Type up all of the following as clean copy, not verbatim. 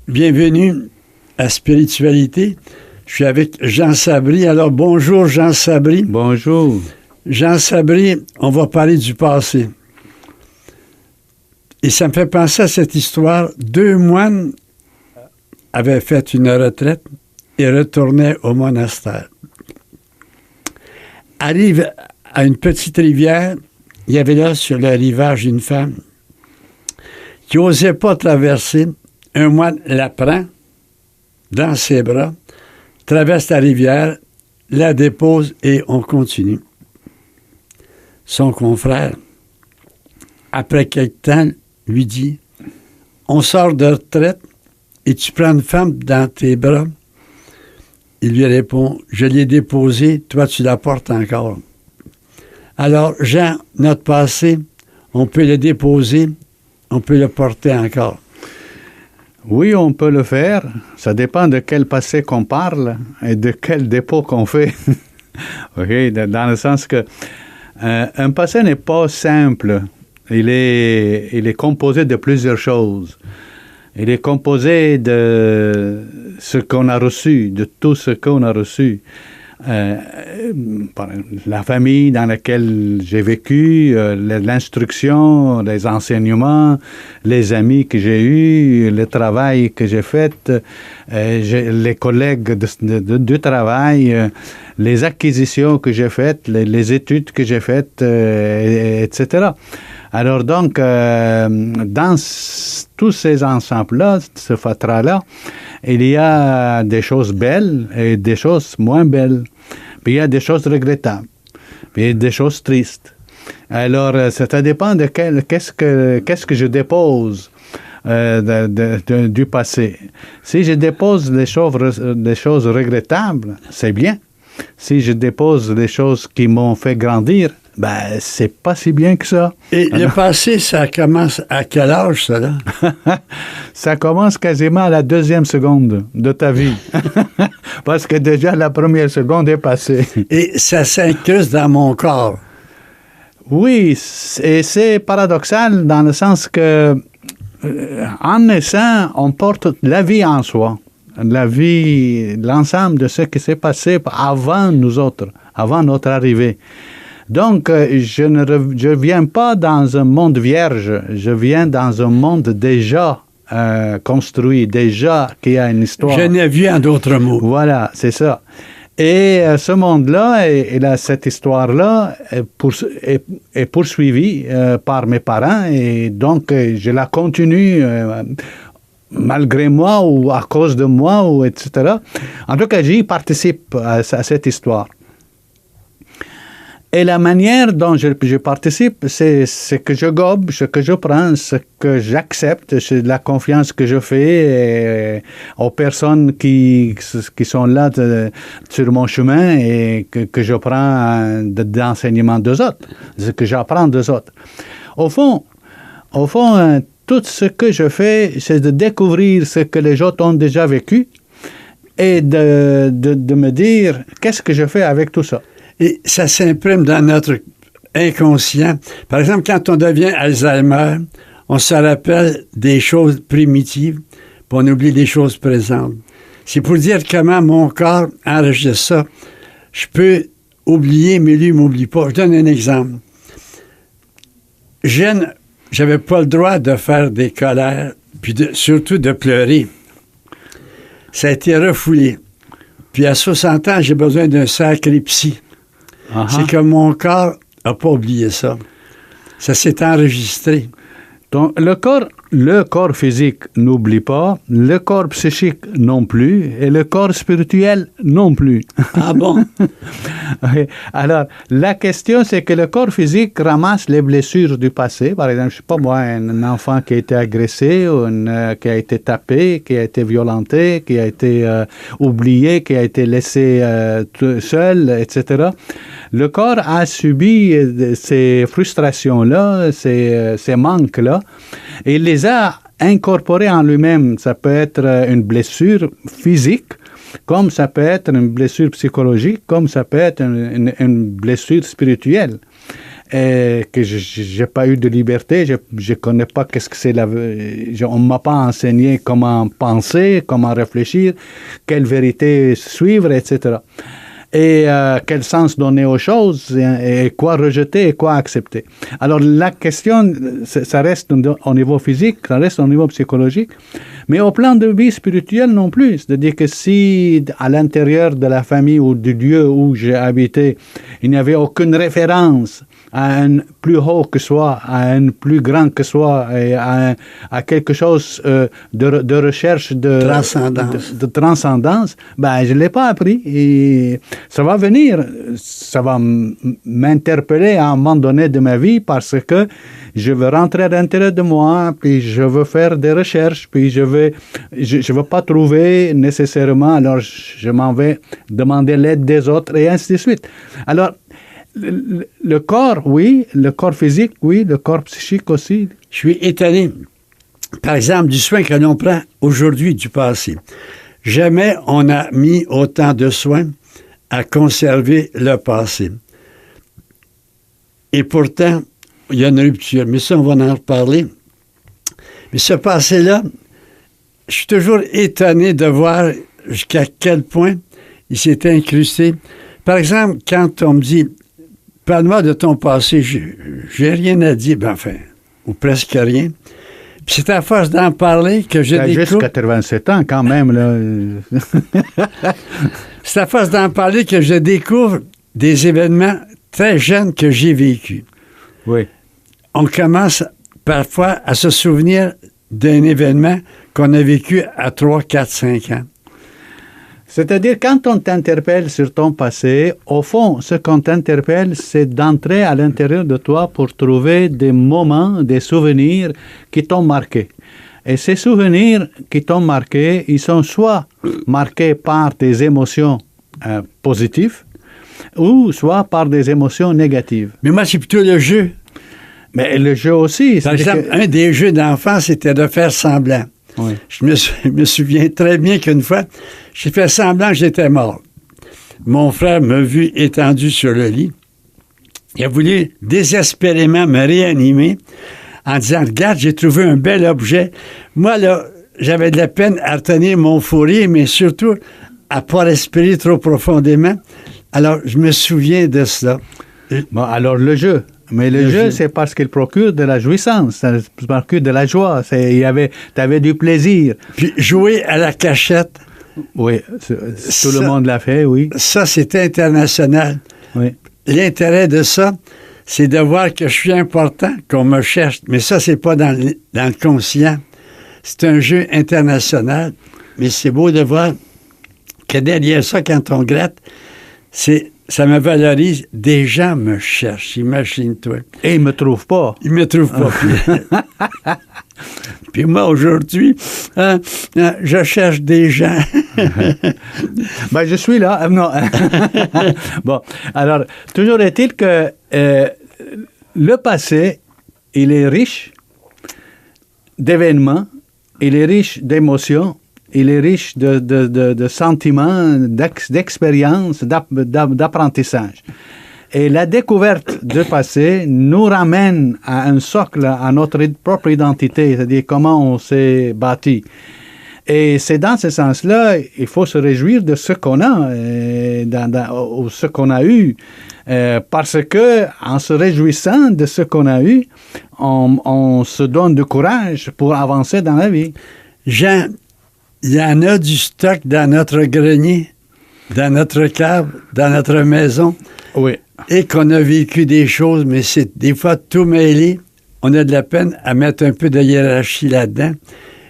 Bienvenue à Spiritualité. Je suis avec Jean Sabry. Alors, bonjour Jean Sabry. Bonjour. Jean Sabry, on va parler du passé. Et ça me fait penser à cette histoire. 2 moines avaient fait une retraite et retournaient au monastère. Arrive à une petite rivière, il y avait là sur le rivage une femme qui n'osait pas traverser. Un moine la prend dans ses bras, traverse la rivière, la dépose et on continue. Son confrère, après quelque temps, lui dit « On sort de retraite et tu prends une femme dans tes bras. » Il lui répond « Je l'ai déposée, toi tu la portes encore. » Alors, Jean, notre passé, on peut le déposer, on peut le porter encore. Oui, on peut le faire. Ça dépend de quel passé qu'on parle et de quel dépôt qu'on fait. OK? Dans le sens que un passé n'est pas simple. Il est composé de plusieurs choses. Il est composé de ce qu'on a reçu, de tout ce qu'on a reçu. La famille dans laquelle j'ai vécu, l'instruction, les enseignements, les amis que j'ai eus, le travail que j'ai fait, les collègues du travail, les acquisitions que j'ai faites, les études que j'ai faites, etc. Alors donc, dans tous ces ensembles-là, ce fatras-là, il y a des choses belles et des choses moins belles. Puis il y a des choses regrettables. Puis il y a des choses tristes. Alors, ça dépend de qu'est-ce que je dépose du passé. Si je dépose des choses regrettables, c'est bien. Si je dépose des choses qui m'ont fait grandir, ben, c'est pas si bien que ça. Et le passé, ça commence à quel âge, ça, là? Ça commence quasiment à la 2e seconde de ta vie. Parce que déjà, la 1re seconde est passée. Et ça s'incruste dans mon corps. Oui, et c'est paradoxal dans le sens que, en naissant, on porte la vie en soi. La vie, l'ensemble de ce qui s'est passé avant nous autres, avant notre arrivée. Donc, je ne viens pas dans un monde vierge, je viens dans un monde déjà construit, déjà qui a une histoire. Je n'ai vu en d'autres mots. Voilà, c'est ça. Et ce monde-là, cette histoire-là est poursuivie par mes parents et donc je la continue malgré moi ou à cause de moi, ou etc. En tout cas, j'y participe à cette histoire. Et la manière dont je participe, c'est ce que je gobe, ce que je prends, ce que j'accepte, c'est la confiance que je fais aux personnes qui sont là sur mon chemin et que je prends d'enseignement d'eux autres, ce que j'apprends d'eux autres. Au fond, tout ce que je fais, c'est de découvrir ce que les autres ont déjà vécu et de me dire qu'est-ce que je fais avec tout ça. Et ça s'imprime dans notre inconscient. Par exemple, quand on devient Alzheimer, on se rappelle des choses primitives, puis on oublie les choses présentes. C'est pour dire comment mon corps enregistre ça. Je peux oublier, mais lui ne m'oublie pas. Je donne un exemple. Jeune, j'avais pas le droit de faire des colères, puis surtout de pleurer. Ça a été refoulé. Puis à 60 ans, j'ai besoin d'un sacré psy. Uh-huh. C'est que mon corps n'a pas oublié ça. Ça s'est enregistré. Donc, le corps physique n'oublie pas, le corps psychique non plus, et le corps spirituel non plus. Ah bon? Okay. Alors, la question, c'est que le corps physique ramasse les blessures du passé. Par exemple, je ne sais pas moi, un enfant qui a été agressé, ou qui a été tapé, qui a été violenté, qui a été oublié, qui a été laissé seul, etc. Le corps a subi ces frustrations-là, ces manques-là, et il les a incorporés en lui-même. Ça peut être une blessure physique, comme ça peut être une blessure psychologique, comme ça peut être une blessure spirituelle. que je n'ai pas eu de liberté. Je ne connais pas qu'est-ce que c'est on ne m'a pas enseigné comment penser, comment réfléchir, quelle vérité suivre, etc. Et quel sens donner aux choses, et quoi rejeter et quoi accepter. Alors la question, ça reste au niveau physique, ça reste au niveau psychologique, mais au plan de vie spirituel non plus. C'est-à-dire que si à l'intérieur de la famille ou du lieu où j'ai habité, il n'y avait aucune référence à un plus haut que soi, à un plus grand que soi, et à quelque chose de recherche de transcendance, ben, je ne l'ai pas appris. Et ça va venir, ça va m'interpeller à un moment donné de ma vie parce que je veux rentrer à l'intérieur de moi, puis je veux faire des recherches, puis je veux pas trouver nécessairement, alors je m'en vais demander l'aide des autres, et ainsi de suite. Alors, le corps, oui, le corps physique, oui, le corps psychique aussi. Je suis étonné, par exemple, du soin que l'on prend aujourd'hui du passé. Jamais on a mis autant de soin à conserver le passé. Et pourtant, il y a une rupture. Mais ça, on va en reparler. Mais ce passé-là, je suis toujours étonné de voir jusqu'à quel point il s'est incrusté. Par exemple, quand on me dit « Parle-moi de ton passé », j'ai rien à dire, ben enfin, ou presque rien. Puis c'est à force d'en parler que je découvre... juste 87 ans, quand même, là. C'est à force d'en parler que je découvre des événements très jeunes que j'ai vécus. Oui. On commence parfois à se souvenir d'un événement qu'on a vécu à 3, 4, 5 ans. C'est-à-dire, quand on t'interpelle sur ton passé, au fond, ce qu'on t'interpelle, c'est d'entrer à l'intérieur de toi pour trouver des moments, des souvenirs qui t'ont marqué. Et ces souvenirs qui t'ont marqué, ils sont soit marqués par des émotions positives, ou soit par des émotions négatives. Mais moi, c'est plutôt le jeu. Mais le jeu aussi. Par exemple, un des jeux d'enfant, c'était de faire semblant. Oui. Je me souviens très bien qu'une fois, j'ai fait semblant que j'étais mort. Mon frère m'a vu étendu sur le lit. Il a voulu désespérément me réanimer en disant « Regarde, j'ai trouvé un bel objet. » Moi, là, j'avais de la peine à retenir mon fou rire, mais surtout à ne pas respirer trop profondément. Alors, je me souviens de cela. Bon, alors, le jeu. Mais le jeu, c'est parce qu'il procure de la jouissance, ça procure de la joie. Tu avais du plaisir. Puis jouer à la cachette. Oui, tout le monde l'a fait, oui. Ça, c'est international. Oui. L'intérêt de ça, c'est de voir que je suis important, qu'on me cherche. Mais ça, c'est pas dans le conscient. C'est un jeu international. Mais c'est beau de voir que derrière ça, quand on gratte, ça me valorise. Des gens me cherchent, imagine-toi. Et ils ne me trouvent pas. Ils ne me trouvent pas. Puis moi, aujourd'hui, je cherche des gens. Ben, je suis là. Non. Bon, alors, toujours est-il que le passé, il est riche d'événements, il est riche d'émotions, il est riche de sentiments, d'expériences, d'apprentissage. Et la découverte du passé nous ramène à un socle, à notre propre identité, c'est-à-dire comment on s'est bâti. Et c'est dans ce sens-là, il faut se réjouir de ce qu'on a, ou ce qu'on a eu, parce que en se réjouissant de ce qu'on a eu, on se donne du courage pour avancer dans la vie. Jean, il y en a du stock dans notre grenier, dans notre cave, dans notre maison. Oui. Et qu'on a vécu des choses, mais c'est des fois tout mêlé. On a de la peine à mettre un peu de hiérarchie là-dedans.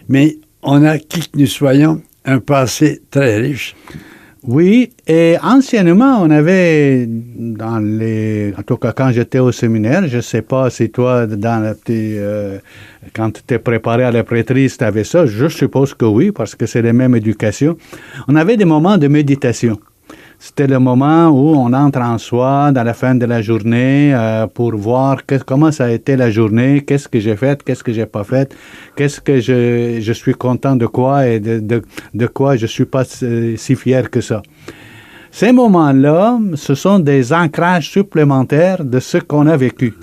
Mais on a, qui que nous soyons, un passé très riche. Oui, et anciennement, on avait en tout cas quand j'étais au séminaire, je ne sais pas si toi, quand tu t'es préparé à la prêtrise, tu avais ça, je suppose que oui, parce que c'est la même éducation. On avait des moments de méditation. C'était le moment où on entre en soi dans la fin de la journée pour voir comment ça a été la journée, qu'est-ce que j'ai fait, qu'est-ce que j'ai pas fait, qu'est-ce que je suis content de quoi et de quoi je suis pas si fier que ça. Ces moments-là, ce sont des ancrages supplémentaires de ce qu'on a vécu.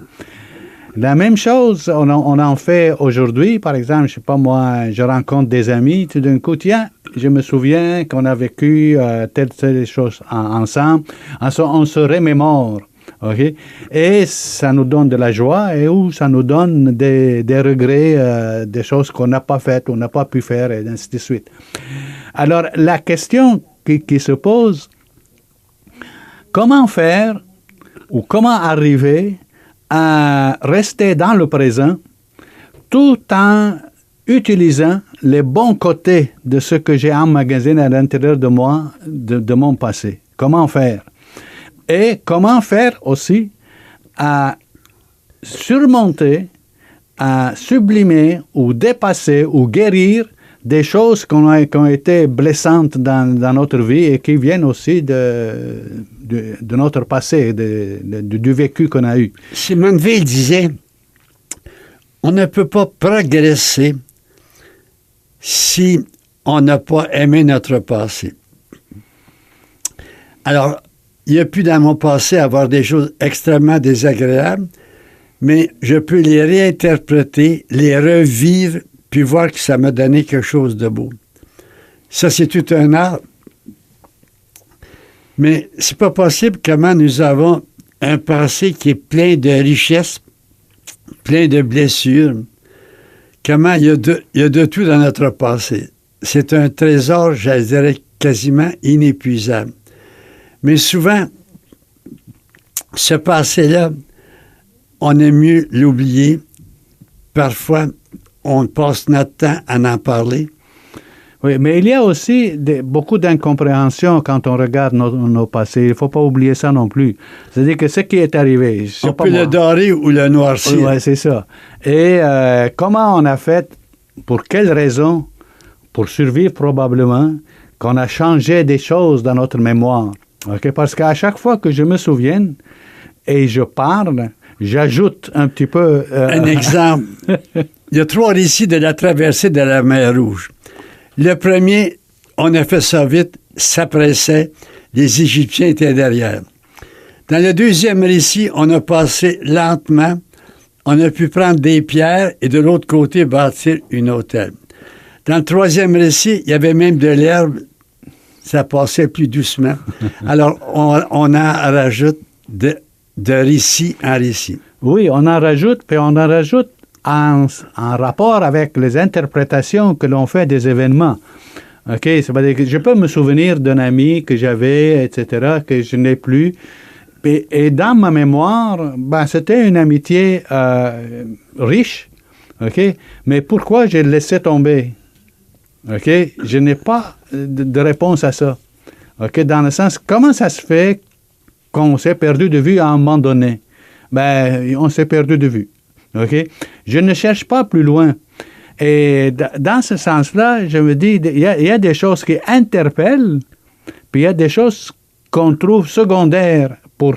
La même chose, on en fait aujourd'hui. Par exemple, je sais pas moi, je rencontre des amis, tout d'un coup, tiens, je me souviens qu'on a vécu telle chose ensemble. On se remémore. Okay? Et ça nous donne de la joie et ou ça nous donne des regrets, des choses qu'on n'a pas faites, on n'a pas pu faire, et ainsi de suite. Alors, la question qui se pose, comment faire ou comment arriver à rester dans le présent tout en utilisant les bons côtés de ce que j'ai emmagasiné à l'intérieur de moi, de mon passé. Comment faire? Et comment faire aussi à surmonter, à sublimer ou dépasser ou guérir des choses qui ont été blessantes dans notre vie et qui viennent aussi de notre passé, du vécu qu'on a eu. Simone Veil disait, on ne peut pas progresser si on n'a pas aimé notre passé. Alors, il n'y a plus dans mon passé avoir des choses extrêmement désagréables, mais je peux les réinterpréter, les revivre, puis voir que ça m'a donné quelque chose de beau. Ça, c'est tout un art. Mais c'est pas possible comment nous avons un passé qui est plein de richesses, plein de blessures. Comment il y a de tout dans notre passé. C'est un trésor, je dirais, quasiment inépuisable. Mais souvent, ce passé-là, on aime mieux l'oublier. Parfois, on passe notre temps à en parler. Oui, mais il y a aussi beaucoup d'incompréhension quand on regarde nos passés. Il ne faut pas oublier ça non plus. C'est-à-dire que ce qui est arrivé... On peut le dorer ou le noircir. Oui, c'est ça. Et comment on a fait, pour quelles raisons, pour survivre probablement, qu'on a changé des choses dans notre mémoire. Okay? Parce qu'à chaque fois que je me souviens et je parle, j'ajoute un petit peu... Un exemple. Il y a 3 récits de la traversée de la mer Rouge. Le premier, on a fait ça vite, ça pressait, les Égyptiens étaient derrière. Dans le deuxième récit, on a passé lentement, on a pu prendre des pierres et de l'autre côté bâtir une hôtel. Dans le troisième récit, il y avait même de l'herbe, ça passait plus doucement. Alors, on en rajoute de récit en récit. Oui, on en rajoute, puis on en rajoute en rapport avec les interprétations que l'on fait des événements. OK? C'est-à-dire que je peux me souvenir d'un ami que j'avais, etc., que je n'ai plus. Et dans ma mémoire, c'était une amitié riche. OK? Mais pourquoi j'ai laissé tomber? OK? Je n'ai pas de réponse à ça. OK? Dans le sens, comment ça se fait qu'on s'est perdu de vue à un moment donné? On s'est perdu de vue. OK? Je ne cherche pas plus loin. Et dans ce sens-là, je me dis, il y a des choses qui interpellent, puis il y a des choses qu'on trouve secondaires pour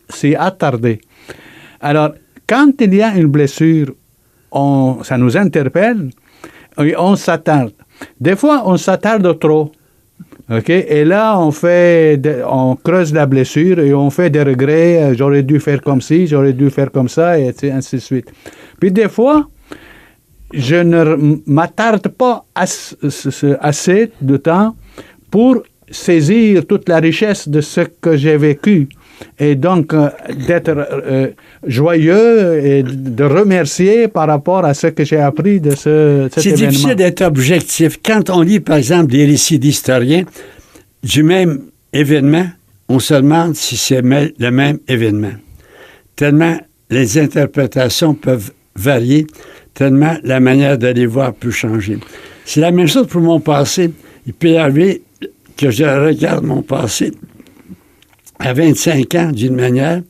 s'y attarder. Alors, quand il y a une blessure, ça nous interpelle et on s'attarde. Des fois, on s'attarde trop. OK? Et là, on creuse la blessure et on fait des regrets. J'aurais dû faire comme ci, j'aurais dû faire comme ça, et ainsi de suite. Puis des fois, je ne m'attarde pas assez de temps pour saisir toute la richesse de ce que j'ai vécu. Et donc, d'être joyeux et de remercier par rapport à ce que j'ai appris de cet événement. C'est difficile d'être objectif. Quand on lit, par exemple, des récits d'historiens du même événement, on se demande si c'est le même événement. Tellement les interprétations peuvent varier, tellement la manière de les voir peut changer. C'est la même chose pour mon passé. Il peut arriver que je regarde mon passé à 25 ans d'une manière,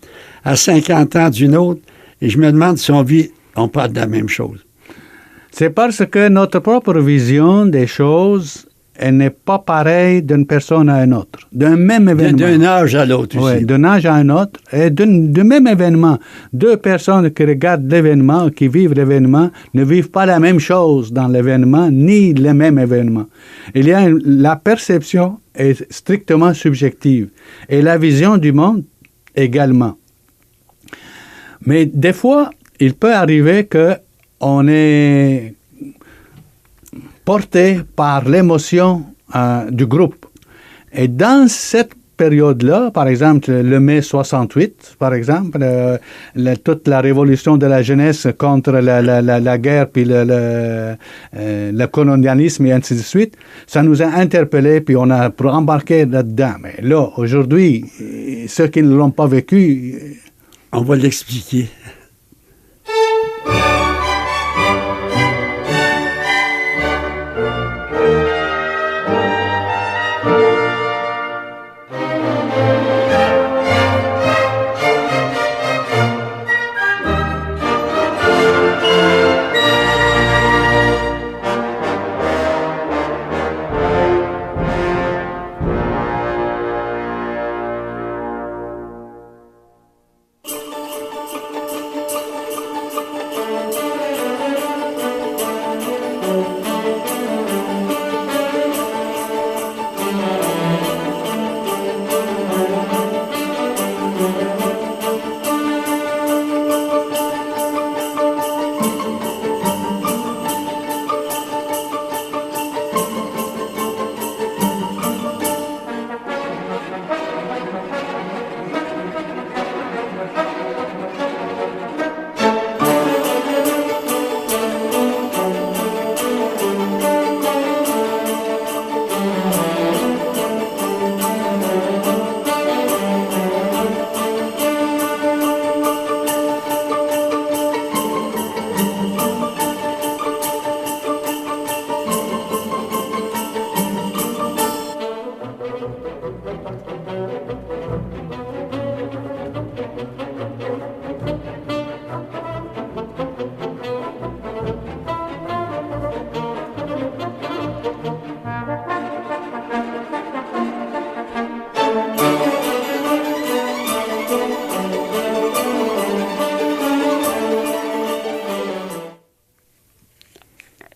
à 50 ans d'une autre, et je me demande si on parle de la même chose. C'est parce que notre propre vision des choses elle n'est pas pareille d'une personne à une autre, d'un même événement. D'un âge à l'autre aussi. Oui, d'un âge à un autre, et du même événement. Deux personnes qui regardent l'événement, qui vivent l'événement, ne vivent pas la même chose dans l'événement, ni le même événement. La perception est strictement subjective, et la vision du monde également. Mais des fois, il peut arriver qu'on est porté par l'émotion du groupe. Et dans cette période-là, par exemple, le mai 68, par exemple, toute la révolution de la jeunesse contre la guerre, puis le colonialisme et ainsi de suite, ça nous a interpellés, puis on a embarqué là-dedans. Mais là, aujourd'hui, ceux qui ne l'ont pas vécu... On va l'expliquer.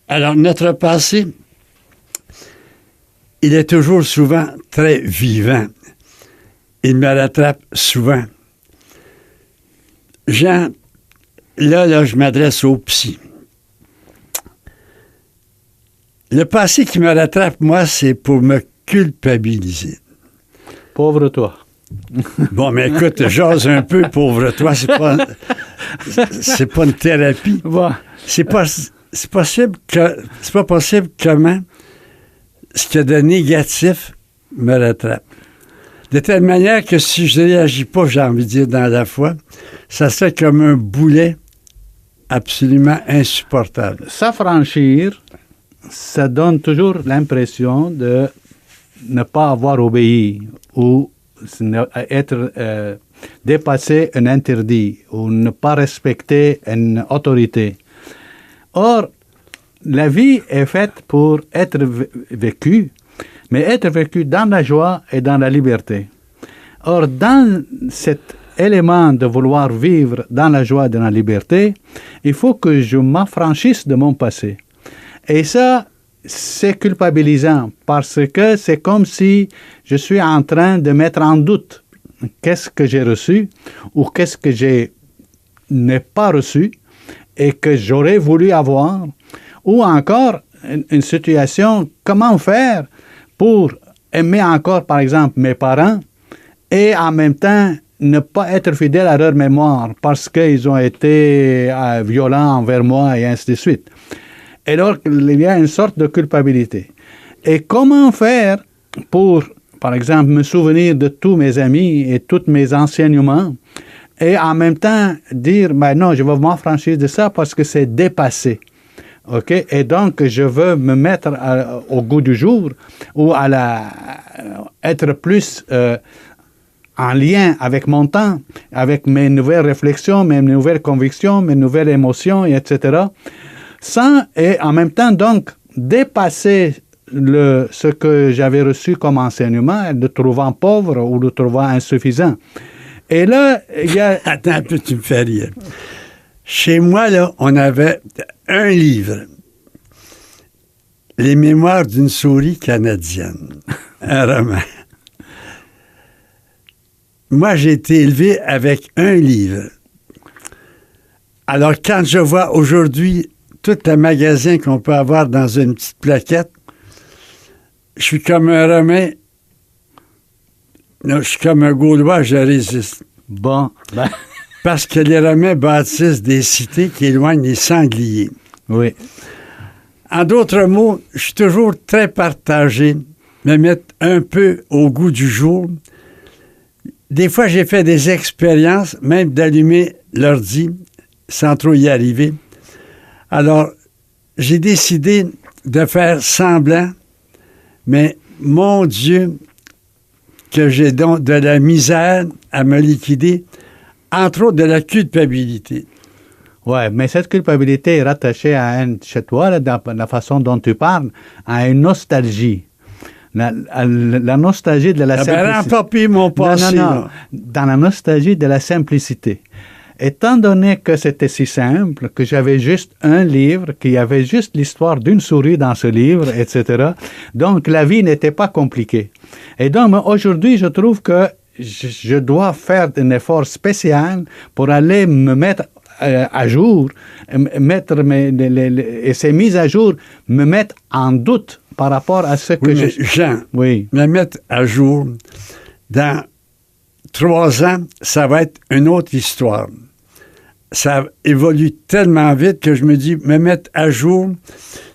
Alors, notre passé, il est toujours souvent très vivant. Il me rattrape souvent. Jean, là, je m'adresse au psy. Le passé qui me rattrape, moi, c'est pour me culpabiliser. Pauvre toi. Bon, mais écoute, j'ose un peu, pauvre toi, c'est pas une thérapie. Bon. C'est pas possible comment ce qu'il y a de négatif me rattrape. De telle manière que si je ne réagis pas, j'ai envie de dire, dans la foi, ça serait comme un boulet absolument insupportable. S'affranchir, ça donne toujours l'impression de ne pas avoir obéi ou être dépasser un interdit ou ne pas respecter une autorité. Or, la vie est faite pour être vécue, mais être vécue dans la joie et dans la liberté. Or, dans cet élément de vouloir vivre dans la joie et dans la liberté, il faut que je m'affranchisse de mon passé. Et ça, c'est culpabilisant parce que c'est comme si je suis en train de mettre en doute qu'est-ce que j'ai reçu ou qu'est-ce que je n'ai pas reçu et que j'aurais voulu avoir, ou encore une situation, comment faire pour aimer encore, par exemple, mes parents et en même temps ne pas être fidèle à leur mémoire parce qu'ils ont été violents envers moi et ainsi de suite. Et donc, il y a une sorte de culpabilité. Et comment faire pour, par exemple, me souvenir de tous mes amis et tous mes enseignements et en même temps dire, ben non, je vais m'affranchir de ça parce que c'est dépassé. OK? Et donc, je veux me mettre au goût du jour ou être plus en lien avec mon temps, avec mes nouvelles réflexions, mes nouvelles convictions, mes nouvelles émotions, etc. Sans, et en même temps, donc, dépasser ce que j'avais reçu comme enseignement, le trouvant pauvre ou le trouvant insuffisant. Et là, il y a... Attends un peu, tu me fais rire. Chez moi, là, on avait un livre. Les mémoires d'une souris canadienne. Un roman. Moi, j'ai été élevé avec un livre. Alors, quand je vois aujourd'hui tous les magasins qu'on peut avoir dans une petite plaquette, je suis comme un Romain. Non, je suis comme un Gaulois, je résiste. Bon. Ben... Parce que les Romains bâtissent des cités qui éloignent les sangliers. Oui. En d'autres mots, je suis toujours très partagé, me mettre un peu au goût du jour. Des fois, j'ai fait des expériences, même d'allumer l'ordi, sans trop y arriver. Alors, j'ai décidé de faire semblant, mais mon Dieu, que j'ai donc de la misère à me liquider, entre autres de la culpabilité. Oui, mais cette culpabilité est rattachée chez toi, là, dans la façon dont tu parles, à une nostalgie. La nostalgie de la simplicité. Ben, pas mon passé. Non. Dans la nostalgie de la simplicité. Étant donné que c'était si simple, que j'avais juste un livre, qu'il y avait juste l'histoire d'une souris dans ce livre, etc., donc la vie n'était pas compliquée. Et donc, aujourd'hui, je trouve que je dois faire un effort spécial pour aller me mettre à jour, et ces mises à jour me mettent en doute par rapport à ce que Jean, me mettre à jour, dans 3 ans, ça va être une autre histoire. Ça évolue tellement vite que je me dis, me mettre à jour,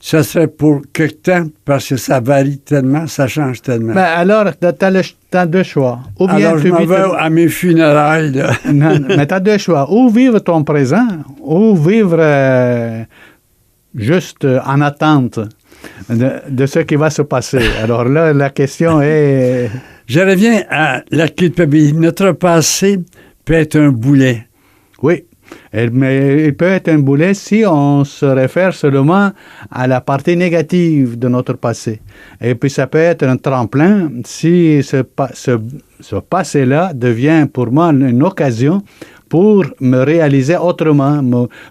ça serait pour quelque temps, parce que ça varie tellement, ça change tellement. Ben alors, tu as 2 choix. Ou bien alors, je m'en vais à mes funérailles. Là. Non, mais tu as 2 choix. Ou vivre ton présent, ou vivre juste en attente de ce qui va se passer. Alors là, la question est... Je reviens à la culpabilité. Notre passé peut être un boulet. Oui. Mais il peut être un boulet si on se réfère seulement à la partie négative de notre passé. Et puis ça peut être un tremplin si ce passé-là devient pour moi une occasion pour me réaliser autrement,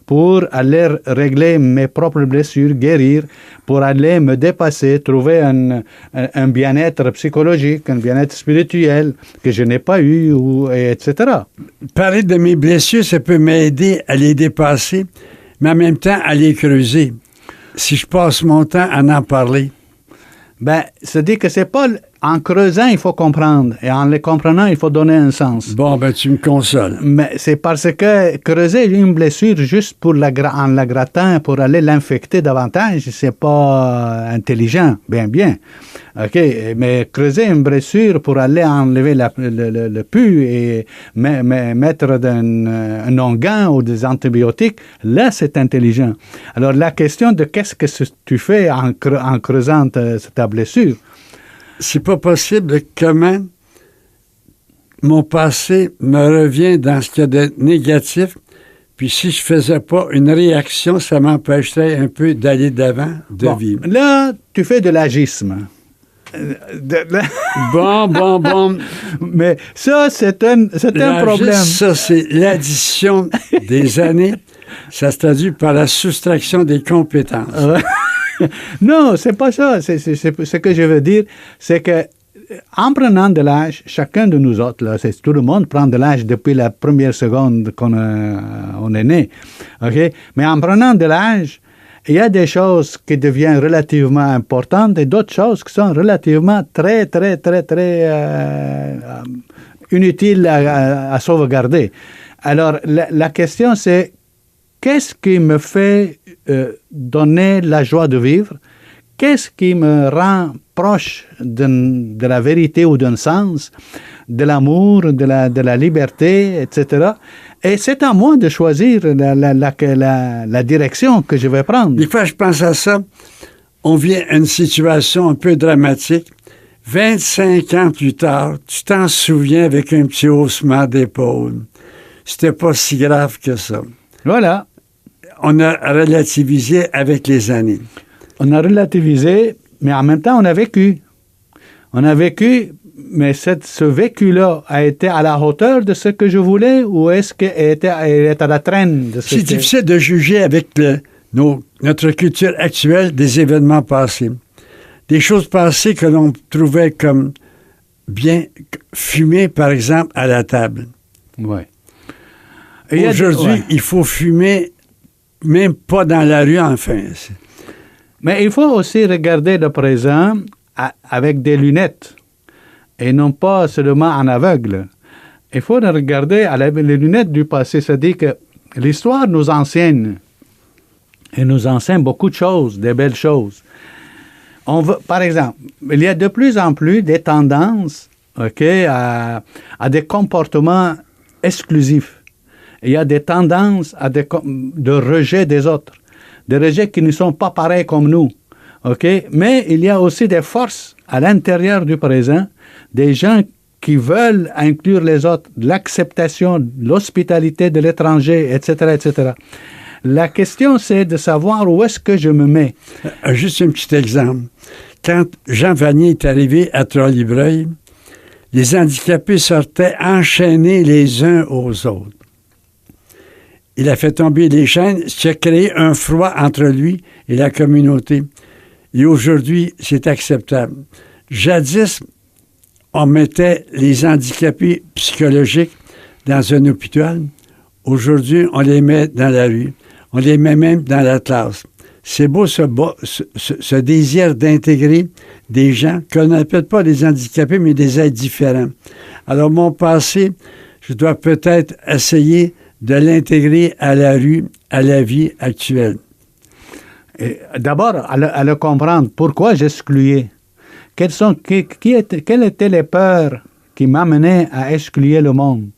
pour aller régler mes propres blessures, guérir, pour aller me dépasser, trouver un bien-être psychologique, un bien-être spirituel que je n'ai pas eu, etc. Parler de mes blessures, ça peut m'aider à les dépasser, mais en même temps à les creuser. Si je passe mon temps à en parler. Ben, c'est-à-dire que c'est pas... En creusant, il faut comprendre. Et en les comprenant, il faut donner un sens. Bon, ben tu me consoles. Mais c'est parce que creuser une blessure juste en la grattant, pour aller l'infecter davantage, c'est pas intelligent. Bien. OK. Mais creuser une blessure pour aller enlever le pus et mettre un onguent ou des antibiotiques, là, c'est intelligent. Alors, la question de qu'est-ce que tu fais en creusant ta blessure? C'est pas possible comment mon passé me revient dans ce qu'il y a de négatif, puis si je faisais pas une réaction, ça m'empêcherait un peu d'aller d'avant, de vivre. Là, tu fais de l'agisme. Bon. Mais ça, c'est un problème. Ça, c'est l'addition des années. Ça se traduit par la soustraction des compétences. Non, c'est pas ça. C'est ce que je veux dire, c'est que en prenant de l'âge, chacun de nous autres, là, tout le monde prend de l'âge depuis la première seconde qu'on est né. OK? Mais en prenant de l'âge, il y a des choses qui deviennent relativement importantes et d'autres choses qui sont relativement très inutiles à sauvegarder. Alors, la question, c'est qu'est-ce qui me fait donner la joie de vivre? Qu'est-ce qui me rend proche de la vérité ou d'un sens, de l'amour, de la liberté, etc. Et c'est à moi de choisir la direction que je vais prendre. Des fois, je pense à ça. On vient à une situation un peu dramatique. 25 ans plus tard, tu t'en souviens avec un petit haussement d'épaule. C'était pas si grave que ça. Voilà. On a relativisé avec les années. On a relativisé mais en même temps, on a vécu. On a vécu, mais ce vécu-là a été à la hauteur de ce que je voulais ou est-ce qu'elle est à la traîne de ce C'est difficile de juger avec notre culture actuelle des événements passés. Des choses passées que l'on trouvait comme bien fumer, par exemple, à la table. Oui. Aujourd'hui, il faut fumer même pas dans la rue, enfin. Mais il faut aussi regarder le présent avec des lunettes et non pas seulement en aveugle. Il faut le regarder avec les lunettes du passé. C'est-à-dire que l'histoire nous enseigne et nous enseigne beaucoup de choses, des belles choses. Par exemple, il y a de plus en plus des tendances à des comportements exclusifs. Il y a des tendances de rejet des autres, des rejets qui ne sont pas pareils comme nous. Mais il y a aussi des forces à l'intérieur du présent, des gens qui veulent inclure les autres, l'acceptation, l'hospitalité de l'étranger, etc., etc. La question, c'est de savoir où est-ce que je me mets. Juste un petit exemple. Quand Jean Vanier est arrivé à Trolley-Breuil, les handicapés sortaient enchaînés les uns aux autres. Il a fait tomber les chaînes, ce qui a créé un froid entre lui et la communauté. Et aujourd'hui, c'est acceptable. Jadis, on mettait les handicapés psychologiques dans un hôpital. Aujourd'hui, on les met dans la rue. On les met même dans la classe. C'est beau ce désir d'intégrer des gens qu'on n'appelle pas des handicapés, mais des êtres différents. Alors, mon passé, je dois peut-être essayer de l'intégrer à la rue, à la vie actuelle. Et d'abord, à le comprendre. Pourquoi j'excluais? Quelles étaient les peurs qui m'amenaient à exclure le monde?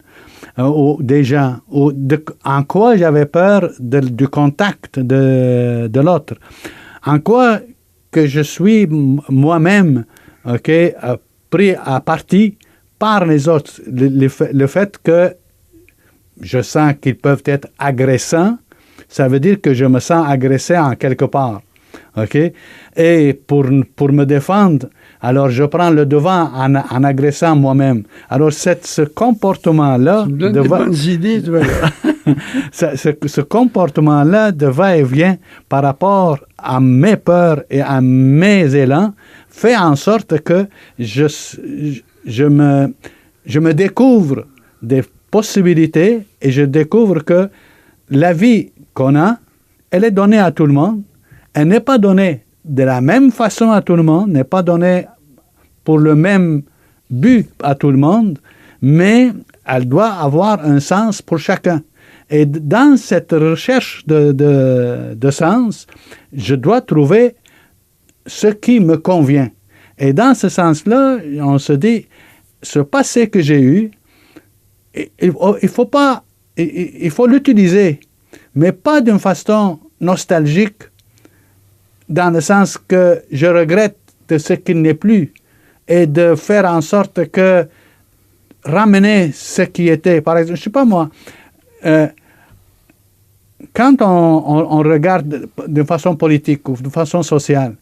Ou des gens, en quoi j'avais peur du contact de l'autre, en quoi que je suis moi-même pris à partie par les autres, le fait que je sens qu'ils peuvent être agressants, ça veut dire que je me sens agressé en quelque part. Et pour me défendre, alors je prends le devant en agressant moi-même. Alors ce comportement-là... Tu me donnes des bonnes idées, toi. ce comportement-là de va-et-vient par rapport à mes peurs et à mes élans fait en sorte que je me découvre des possibilités et je découvre que la vie qu'on a, elle est donnée à tout le monde. Elle n'est pas donnée de la même façon à tout le monde, n'est pas donnée pour le même but à tout le monde, mais elle doit avoir un sens pour chacun. Et dans cette recherche de sens, je dois trouver ce qui me convient. Et dans ce sens-là, on se dit, ce passé que j'ai eu, il faut l'utiliser, mais pas d'une façon nostalgique, dans le sens que je regrette de ce qui n'est plus, et de faire en sorte que ramener ce qui était. Par exemple, je ne sais pas moi, quand on regarde de façon politique ou de façon sociale,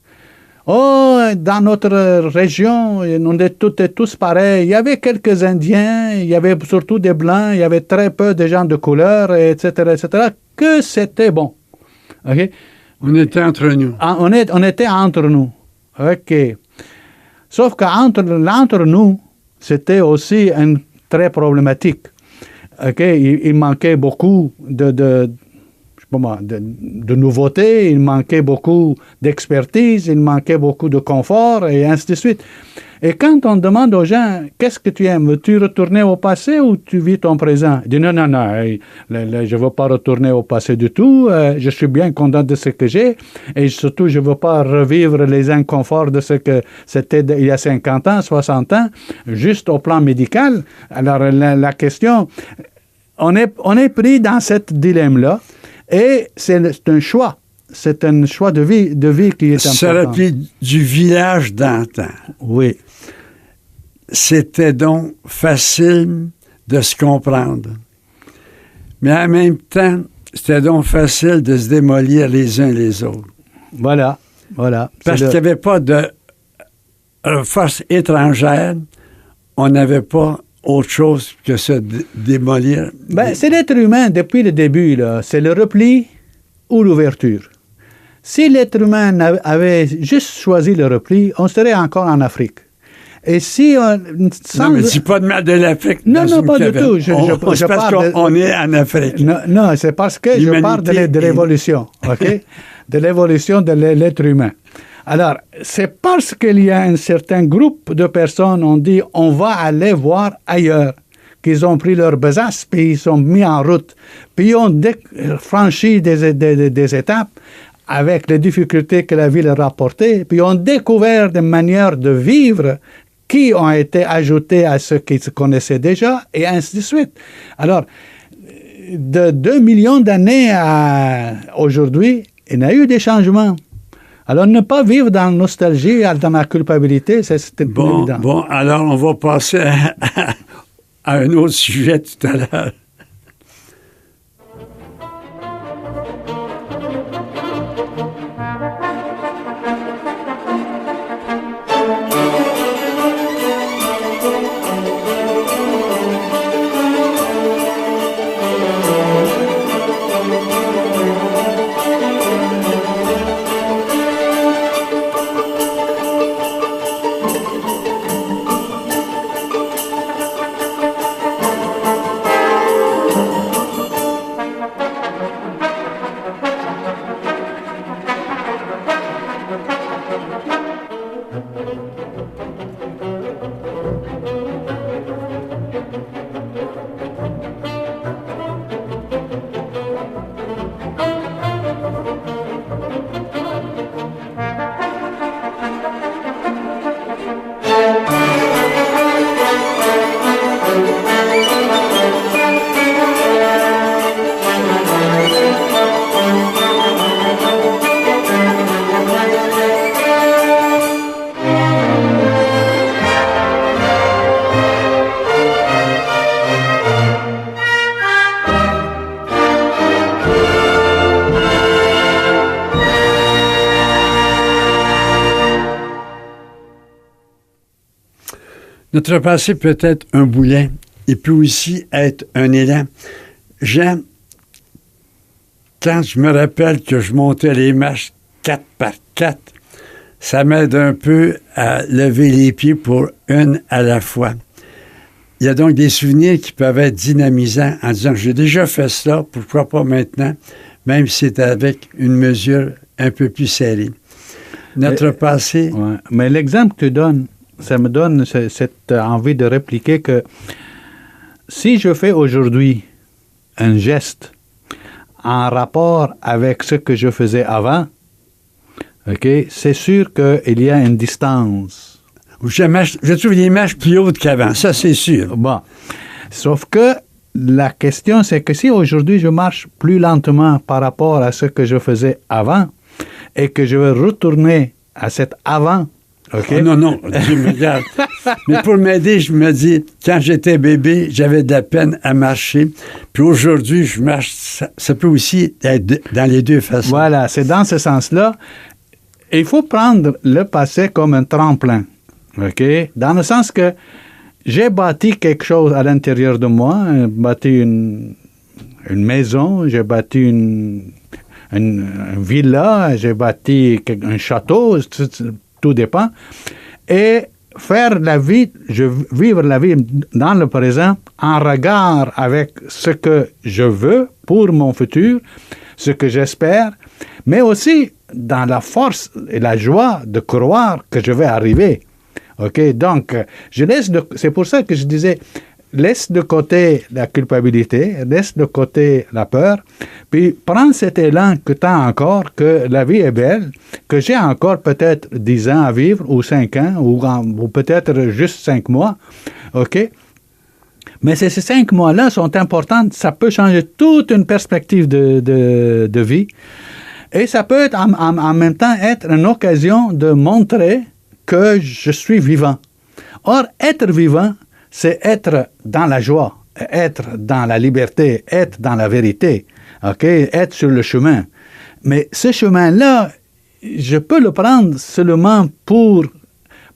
dans notre région, on est tous pareils. Il y avait quelques Indiens, il y avait surtout des Blancs, il y avait très peu de gens de couleur, etc., etc., que c'était bon. OK? On était entre nous. On était entre nous. OK. Sauf qu'entre nous, c'était aussi très problématique. OK? Il manquait beaucoup de nouveautés, il manquait beaucoup d'expertise, il manquait beaucoup de confort, et ainsi de suite. Et quand on demande aux gens, qu'est-ce que tu aimes? Veux-tu retourner au passé ou tu vis ton présent? Ils disent, non, je ne veux pas retourner au passé du tout, je suis bien content de ce que j'ai, et surtout, je ne veux pas revivre les inconforts de ce que c'était il y a 50 ans, 60 ans, juste au plan médical. Alors, la question, on est pris dans cette dilemme-là, et c'est un choix. C'est un choix de vie qui est important. Ça rappelait du village d'antan. Oui. C'était donc facile de se comprendre. Mais en même temps, c'était donc facile de se démolir les uns les autres. Voilà. Voilà. Parce qu'il n'y avait pas de force étrangère, on n'avait pas autre chose que se démolir. Ben, c'est l'être humain depuis le début, là. C'est le repli ou l'ouverture. Si l'être humain avait juste choisi le repli, on serait encore en Afrique. Et si on... Non, mais dis pas de mal de l'Afrique. Non, pas du tout. C'est parce qu'on est en Afrique. Non, c'est parce que je parle de l'évolution, OK? De l'évolution de l'être humain. Alors, c'est parce qu'il y a un certain groupe de personnes, on dit, on va aller voir ailleurs, qu'ils ont pris leur besace, puis ils sont mis en route, puis ils ont franchi des étapes avec les difficultés que la vie leur a apportées, puis ils ont découvert des manières de vivre qui ont été ajoutées à ce qu'ils connaissaient déjà, et ainsi de suite. Alors, de 2 millions d'années à aujourd'hui, il y a eu des changements. Alors, ne pas vivre dans la nostalgie, dans la culpabilité, c'est évident. Bon, alors on va passer à un autre sujet tout à l'heure. Notre passé peut être un boulet, il peut aussi être un élan. Jean, quand je me rappelle que je montais les marches 4 par 4, ça m'aide un peu à lever les pieds pour une à la fois. Il y a donc des souvenirs qui peuvent être dynamisants en disant « j'ai déjà fait ça, pourquoi pas maintenant », même si c'est avec une mesure un peu plus serrée. Notre passé... Ouais. Mais l'exemple que tu donnes, ça me donne cette envie de répliquer que si je fais aujourd'hui un geste en rapport avec ce que je faisais avant, okay, c'est sûr qu'il y a une distance. Je trouve les marches plus hautes qu'avant, ça c'est sûr. Bon. Sauf que la question, c'est que si aujourd'hui je marche plus lentement par rapport à ce que je faisais avant et que je veux retourner à cet avant, okay? Oh non, Dieu me regarde. Mais pour m'aider, je me dis, quand j'étais bébé, j'avais de la peine à marcher. Puis aujourd'hui, je marche. Ça peut aussi être dans les deux façons. Voilà, c'est dans ce sens-là. Il faut prendre le passé comme un tremplin. OK? Dans le sens que j'ai bâti quelque chose à l'intérieur de moi, j'ai bâti une maison, j'ai bâti une villa, j'ai bâti un château, tout dépend. Et faire la vie, vivre la vie dans le présent en regard avec ce que je veux pour mon futur, ce que j'espère, mais aussi dans la force et la joie de croire que je vais arriver. OK? Donc, c'est pour ça que je disais, laisse de côté la culpabilité, laisse de côté la peur, puis prends cet élan que tu as encore, que la vie est belle, que j'ai encore peut-être 10 ans à vivre, ou 5 ans, ou peut-être juste 5 mois, OK? Mais ces 5 mois-là sont importants, ça peut changer toute une perspective de vie, et ça peut être en même temps être une occasion de montrer que je suis vivant. Or, être vivant, c'est être dans la joie, être dans la liberté, être dans la vérité, OK? Être sur le chemin. Mais ce chemin-là, je peux le prendre seulement pour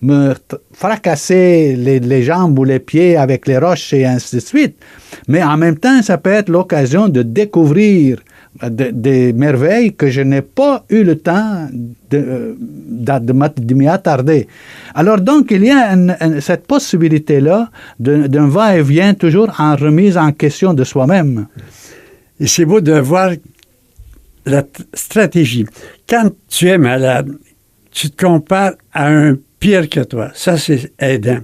me fracasser les jambes ou les pieds avec les roches et ainsi de suite. Mais en même temps, ça peut être l'occasion de découvrir des merveilles que je n'ai pas eu le temps de m'y attarder. Alors donc, il y a cette possibilité-là d'un va-et-vient toujours en remise en question de soi-même. Et c'est beau de voir la stratégie. Quand tu es malade, tu te compares à un pire que toi. Ça, c'est aidant.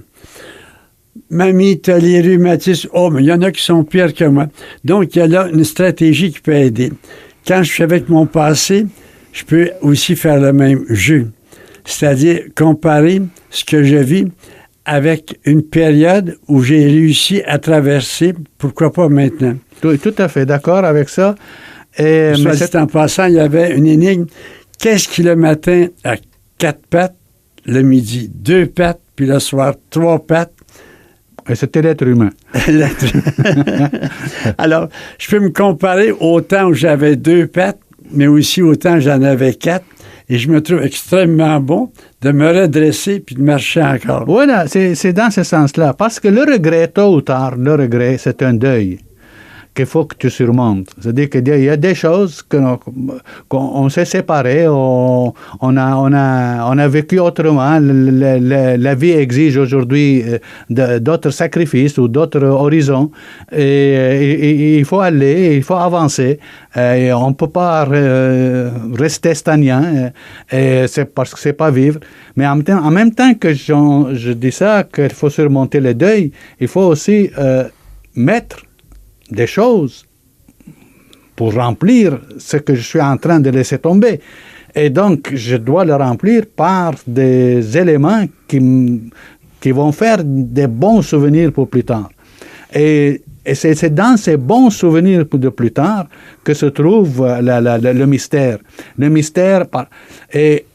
Mamie, tu as les rhumatismes. Oh, mais il y en a qui sont pires que moi. Donc, il y a là une stratégie qui peut aider. Quand je suis avec mon passé, je peux aussi faire le même jeu. C'est-à-dire comparer ce que je vis avec une période où j'ai réussi à traverser. Pourquoi pas maintenant? Tout à fait d'accord avec ça. Et, mais en passant, il y avait une énigme. Qu'est-ce qui le matin a 4 pattes, le midi 2 pattes, puis le soir 3 pattes? Et c'était l'être humain. Alors, je peux me comparer au temps où j'avais 2 pattes, mais aussi au temps où j'en avais 4. Et je me trouve extrêmement bon de me redresser puis de marcher encore. Voilà, c'est dans ce sens-là. Parce que le regret, tôt ou tard, le regret, c'est un deuil qu'il faut que tu surmontes. C'est-à-dire qu'il y a des choses qu'on s'est séparés, on a vécu autrement. La vie exige aujourd'hui d'autres sacrifices ou d'autres horizons. Et il faut aller, il faut avancer. Et on ne peut pas rester stagnant. Et c'est parce que c'est pas vivre. Mais en même temps que je dis ça, qu'il faut surmonter le deuil, il faut aussi mettre des choses pour remplir ce que je suis en train de laisser tomber. Et donc, je dois le remplir par des éléments qui vont faire des bons souvenirs pour plus tard. Et c'est dans ces bons souvenirs de plus tard que se trouve le mystère. Le mystère, et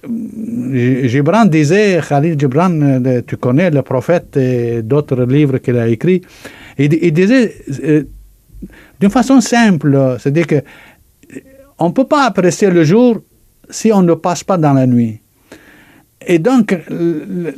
Gibran disait, Khalil Gibran, tu connais le prophète et d'autres livres qu'il a écrits, il disait d'une façon simple, c'est-à-dire que on ne peut pas apprécier le jour si on ne passe pas dans la nuit. Et donc,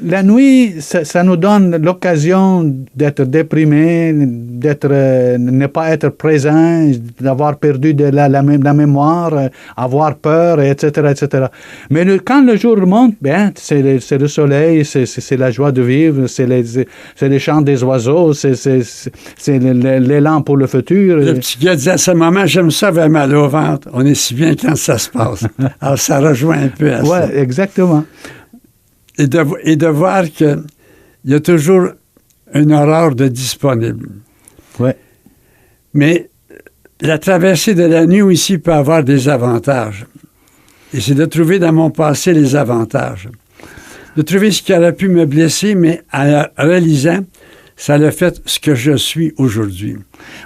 la nuit, ça nous donne l'occasion d'être déprimé, ne pas être présent, d'avoir perdu la mémoire, avoir peur, etc., etc. Mais quand le jour remonte, c'est le soleil, c'est la joie de vivre, c'est les chants des oiseaux, c'est l'élan pour le futur. Le petit gars disait à ce moment, j'aime ça vers mal au ventre. On est si bien quand ça se passe. Alors, ça rejoint un peu à ça. Oui, exactement. Et de voir qu'il y a toujours une aurore de disponible. Oui. Mais la traversée de la nuit aussi peut avoir des avantages. Et c'est de trouver dans mon passé les avantages. De trouver ce qui aurait pu me blesser, mais en réalisant, ça a fait ce que je suis aujourd'hui.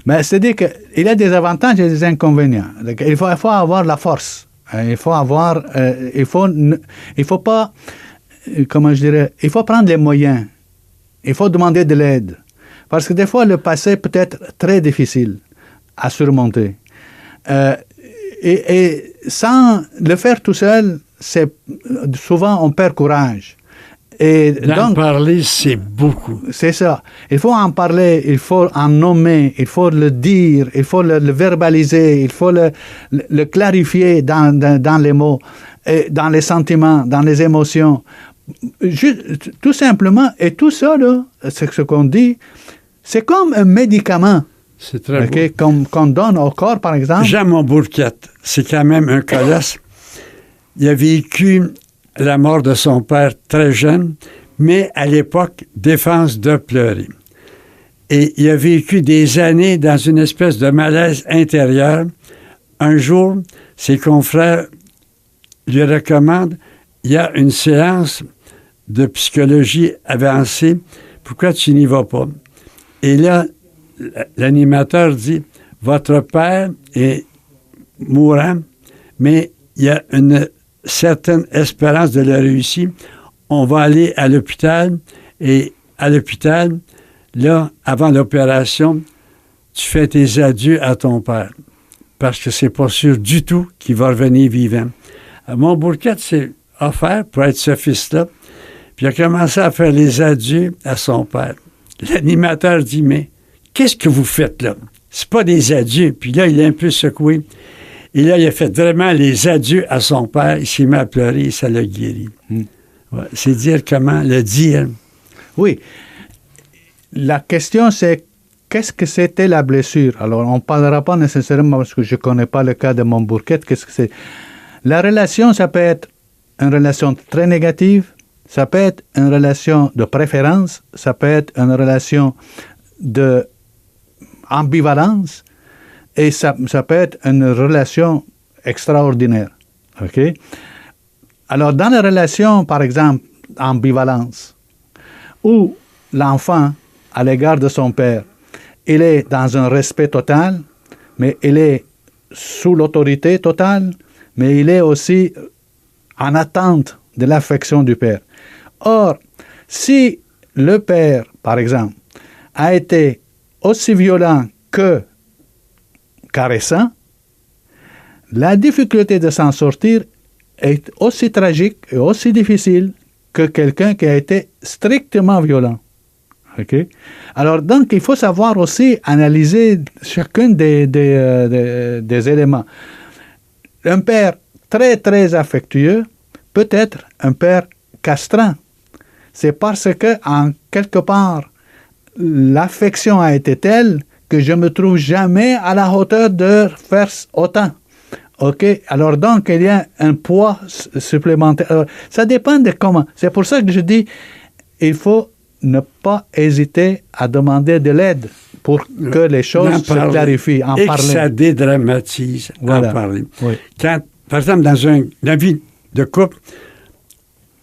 Mais c'est-à-dire qu'il y a des avantages et des inconvénients. Il faut avoir la force. Il faut pas... Comment je dirais, il faut prendre les moyens. Il faut demander de l'aide. Parce que des fois, le passé peut être très difficile à surmonter. Et sans le faire tout seul, souvent on perd courage. Et d'en parler, c'est beaucoup. C'est ça. Il faut en parler, il faut en nommer, il faut le dire, il faut le verbaliser, il faut le clarifier dans les mots, et dans les sentiments, dans les émotions. Tout simplement, et tout ça, là, c'est ce qu'on dit, c'est comme un médicament. C'est très beau. Qu'on donne au corps, par exemple. Jean Montbourquette, c'est quand même un colosse. Il a vécu la mort de son père très jeune, mais à l'époque, défense de pleurer. Et il a vécu des années dans une espèce de malaise intérieur. Un jour, ses confrères lui recommandent, il y a une séance de psychologie avancée, pourquoi tu n'y vas pas? Et là, l'animateur dit, votre père est mourant, mais il y a une certaine espérance de la réussite. On va aller à l'hôpital, et à l'hôpital, là, avant l'opération, tu fais tes adieux à ton père, parce que c'est pas sûr du tout qu'il va revenir vivant. Montbourquette s'est offert pour être ce fils-là, puis il a commencé à faire les adieux à son père. L'animateur dit, mais qu'est-ce que vous faites là? C'est pas des adieux. Puis là, il est un peu secoué. Et là, il a fait vraiment les adieux à son père. Il s'est mis à pleurer et ça l'a guéri. Ouais, c'est dire comment le dire. Oui. La question, c'est qu'est-ce que c'était la blessure? Alors, on ne parlera pas nécessairement, parce que je ne connais pas le cas de Montbourquette, qu'est-ce que c'est? La relation, ça peut être une relation très négative, ça peut être une relation de préférence, ça peut être une relation d'ambivalence, et ça peut être une relation extraordinaire. OK? Alors, dans la relation, par exemple, ambivalence, où l'enfant, à l'égard de son père, il est dans un respect total, mais il est sous l'autorité totale, mais il est aussi en attente de l'affection du père. Or, si le père, par exemple, a été aussi violent que caressant, la difficulté de s'en sortir est aussi tragique et aussi difficile que quelqu'un qui a été strictement violent. Okay? Alors, donc, il faut savoir aussi analyser chacun des éléments. Un père très, très affectueux peut être un père castrant. C'est parce que, en quelque part, l'affection a été telle que je ne me trouve jamais à la hauteur de faire autant. OK? Alors, donc, il y a un poids supplémentaire. Alors, ça dépend de comment. C'est pour ça que je dis, il faut ne pas hésiter à demander de l'aide pour que les choses se clarifient. En parler. Que ça dédramatise, voilà. En parler. Oui. Quand, par exemple, dans la vie de couple,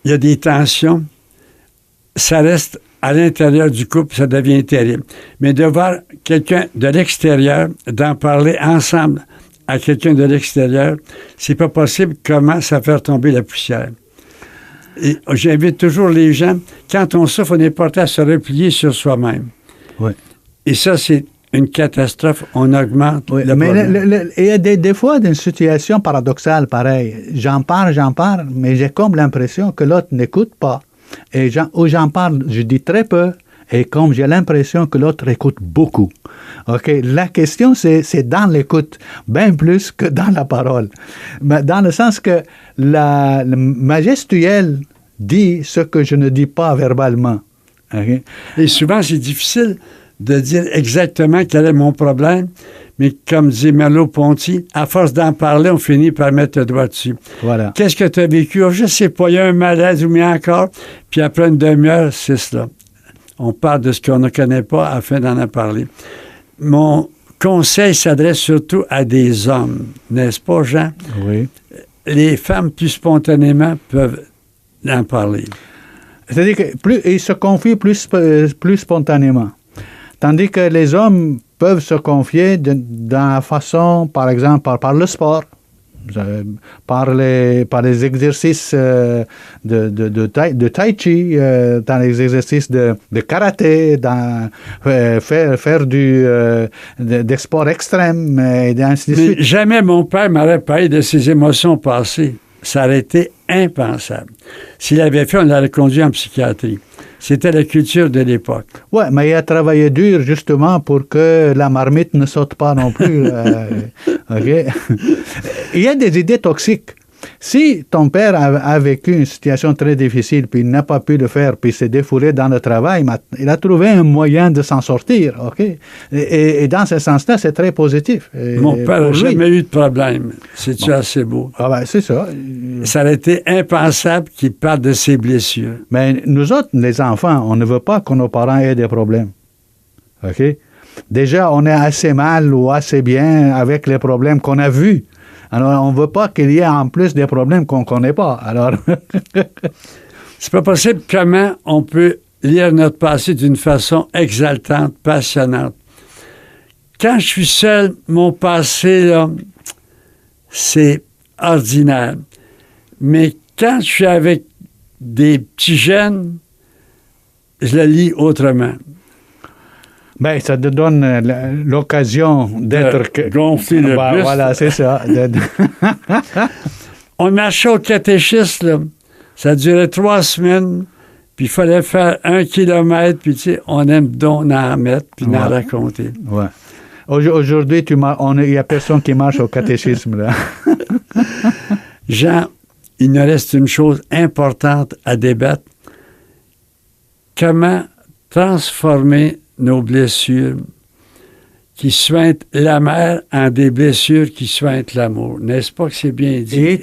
il y a des tensions, ça reste à l'intérieur du couple, ça devient terrible. Mais de voir quelqu'un de l'extérieur, d'en parler ensemble à quelqu'un de l'extérieur, c'est pas possible. Comment ça faire tomber la poussière? Et j'invite toujours les gens, quand on souffre, on est porté à se replier sur soi-même. Oui. Et ça, c'est une catastrophe. On augmente oui, le problème. Il y a des fois une situation paradoxale pareille. J'en parle, mais j'ai comme l'impression que l'autre n'écoute pas. Et j'en parle, je dis très peu, et comme j'ai l'impression que l'autre écoute beaucoup. OK? La question, c'est dans l'écoute, bien plus que dans la parole. Mais dans le sens que ma gestuelle dit ce que je ne dis pas verbalement. Okay? Et souvent, c'est difficile de dire exactement quel est mon problème, mais comme dit Merleau-Ponty, à force d'en parler, on finit par mettre le doigt dessus. Voilà. Qu'est-ce que tu as vécu? Oh, je ne sais pas, il y a un malaise ou bien encore. Puis après une demi-heure, c'est cela. On parle de ce qu'on ne connaît pas afin d'en en parler. Mon conseil s'adresse surtout à des hommes, n'est-ce pas, Jean? Oui. Les femmes, plus spontanément, peuvent en parler. C'est-à-dire qu'ils se confient plus spontanément. Tandis que les hommes peuvent se confier dans la façon, par exemple, par le sport, par les exercices de tai chi, dans les exercices de karaté, dans faire des sports extrêmes, et ainsi de suite. Mais jamais mon père m'aurait parlé de ses émotions passées. Ça aurait été impensable. S'il avait fait, on l'aurait conduit en psychiatrie. C'était la culture de l'époque. Oui, mais il a travaillé dur justement pour que la marmite ne saute pas non plus. Okay? Il y a des idées toxiques. Si ton père a vécu une situation très difficile, puis il n'a pas pu le faire, puis s'est défoulé dans le travail, il a trouvé un moyen de s'en sortir. Okay? Et dans ce sens-là, c'est très positif. Mon père n'a jamais eu de problème. C'est-tu assez beau? Ah ben, c'est ça. Ça aurait été impensable qu'il parle de ses blessures. Mais nous autres, les enfants, on ne veut pas que nos parents aient des problèmes. OK? Déjà, on est assez mal ou assez bien avec les problèmes qu'on a vus. Alors, on ne veut pas qu'il y ait en plus des problèmes qu'on ne connaît pas. Alors, c'est pas possible. Comment on peut lire notre passé d'une façon exaltante, passionnante? Quand je suis seul, mon passé, là, c'est ordinaire. Mais quand je suis avec des petits jeunes, je le lis autrement. Ben, ça te donne l'occasion d'être... gonfler le bus. Voilà, c'est ça. On marchait au catéchisme, là. Ça durait 3 semaines, puis il fallait faire 1 kilomètre, puis tu sais, on aime donc en mettre, puis en raconter. Ouais. Aujourd'hui, il n'y a personne qui marche au catéchisme, là. Jean, il nous reste une chose importante à débattre. Comment transformer nos blessures qui suintent la mer en des blessures qui suintent l'amour. N'est-ce pas que c'est bien dit?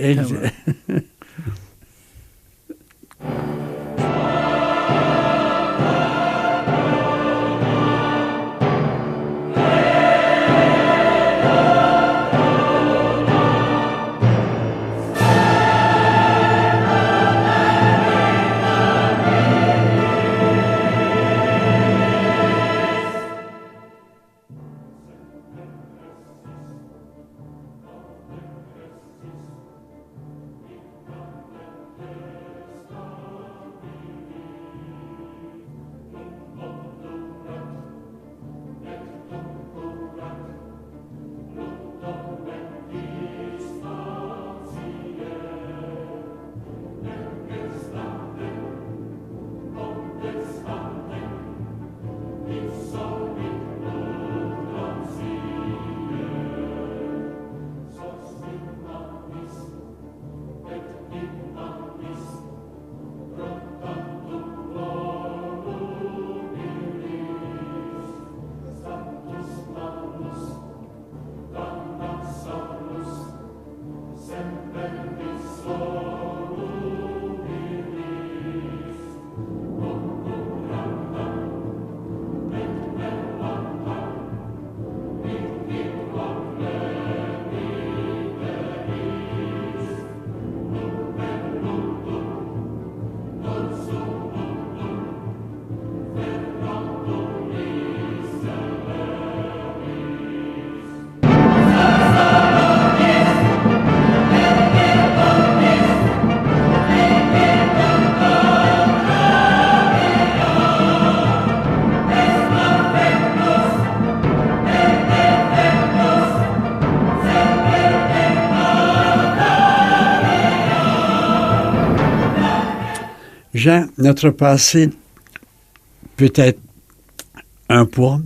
Jean, notre passé peut être un poids,